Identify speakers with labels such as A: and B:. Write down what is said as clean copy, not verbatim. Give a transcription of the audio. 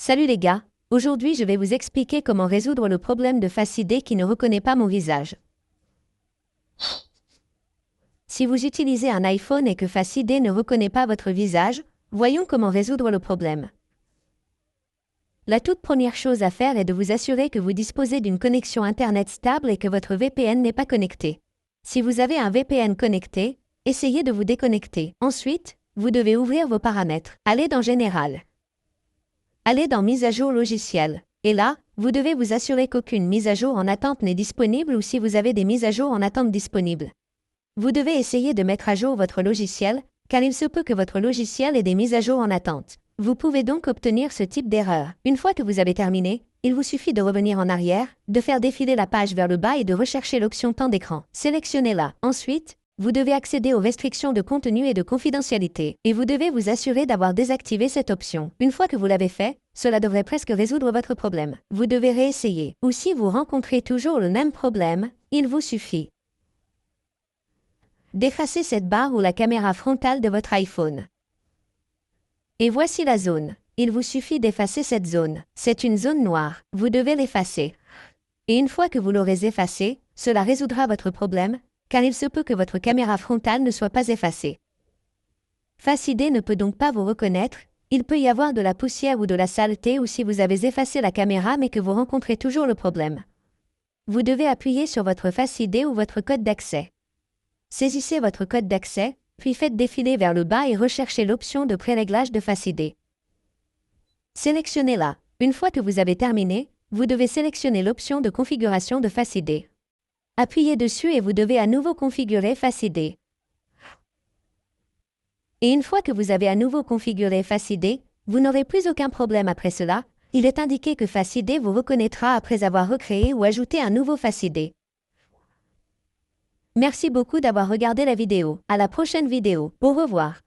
A: Salut les gars, aujourd'hui je vais vous expliquer comment résoudre le problème de Face ID qui ne reconnaît pas mon visage. Si vous utilisez un iPhone et que Face ID ne reconnaît pas votre visage, voyons comment résoudre le problème. La toute première chose à faire est de vous assurer que vous disposez d'une connexion Internet stable et que votre VPN n'est pas connecté. Si vous avez un VPN connecté, essayez de vous déconnecter. Ensuite, vous devez ouvrir vos paramètres. Allez dans Général. Allez dans Mise à jour logicielle. Et là, vous devez vous assurer qu'aucune mise à jour en attente n'est disponible ou si vous avez des mises à jour en attente disponibles. Vous devez essayer de mettre à jour votre logiciel, car il se peut que votre logiciel ait des mises à jour en attente. Vous pouvez donc obtenir ce type d'erreur. Une fois que vous avez terminé, il vous suffit de revenir en arrière, de faire défiler la page vers le bas et de rechercher l'option temps d'écran. Sélectionnez-la. Ensuite, vous devez accéder aux restrictions de contenu et de confidentialité, et vous devez vous assurer d'avoir désactivé cette option. Une fois que vous l'avez fait, cela devrait presque résoudre votre problème. Vous devez réessayer. Ou si vous rencontrez toujours le même problème, il vous suffit d'effacer cette barre ou la caméra frontale de votre iPhone. Et voici la zone. Il vous suffit d'effacer cette zone. C'est une zone noire. Vous devez l'effacer. Et une fois que vous l'aurez effacée, cela résoudra votre problème, car il se peut que votre caméra frontale ne soit pas effacée. Face ID ne peut donc pas vous reconnaître, il peut y avoir de la poussière ou de la saleté ou si vous avez effacé la caméra mais que vous rencontrez toujours le problème. Vous devez appuyer sur votre Face ID ou votre code d'accès. Saisissez votre code d'accès, puis faites défiler vers le bas et recherchez l'option de préréglage de Face ID. Sélectionnez-la. Une fois que vous avez terminé, vous devez sélectionner l'option de configuration de Face ID. Appuyez dessus et vous devez à nouveau configurer Face ID. Et une fois que vous avez à nouveau configuré Face ID, vous n'aurez plus aucun problème après cela. Il est indiqué que Face ID vous reconnaîtra après avoir recréé ou ajouté un nouveau Face ID. Merci beaucoup d'avoir regardé la vidéo. À la prochaine vidéo. Au revoir.